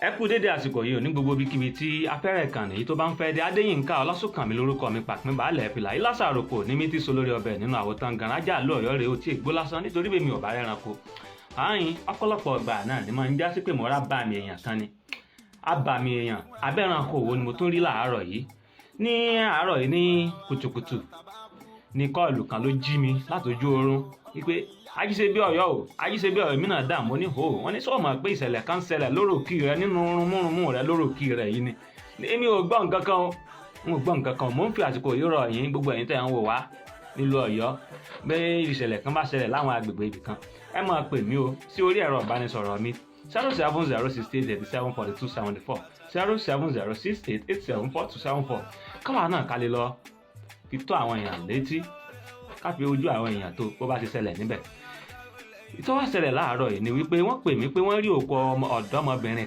Ẹ kú dédé àsìkò yìí ò ní gbogbo ibikíbi tí afẹ́rẹ́ ìkànnì yìí tó bá ń fẹ́ dé. Adéyínká Ọlásùnkànmí lórúkọ mi, pàpín baálẹ̀ fìlà ìlàsàròpò ní mi tí so lórí ọbẹ̀ nínú àwòtán gànájà lọ́ọ̀yọ́ rèé ó tí ègbó lásán nítorí bèmi ò bá rẹ́ranko. Ààyìn ọ̀pọ̀lọpọ̀ ọgbà náà ni máa ń já sí pé mo rá bá mi èèyàn kan ni. Abàmì èèyàn abẹ́ranko wo ni mo tún rí láàárọ̀ yìí. Ní àárọ̀ yìí ní kùtùkùtù ní kọ́ọ̀lù kan ló jí mi látọjú oorun wípé ajíṣebí Ọ̀yọ́ o, ajíṣebí Ọ̀yọ́ mi náà dààmú ní hò wọ́n ní sọ mọ̀ pé ìṣẹ̀lẹ̀ kan ṣẹlẹ̀ lóròkì rẹ nínú múrùnmú rẹ lóròkì rẹ yìí ni. Èmi ò gbọ́ nǹkan kan o, n ò gbọ́ nǹkan kan, mò ń fi àsìkò yìí rọ̀ yín gbogbo ẹ̀yin tẹ́ ń wò wá nílùú Ọ̀yọ́ pé ìṣẹ̀lẹ̀ kan bá ṣẹlẹ̀ láwọn agbègbè ibì kan ẹ máa pè mí o sí orí ẹ̀rọ ìbánisọ̀rọ̀ mi 07068874274 07068874274 káwa náà ká lè lọ fi tó àwọn èèyàn létí ká fi ojú àwọn èèyàn tó bó bá ti ṣẹlẹ̀ níbẹ̀. Ìtọ́wọ́ ṣẹlẹ̀ láàárọ̀ yìí ni wípé wọ́n pè mí pé wọ́n rí òkú ọ̀dọ́mọbìnrin kan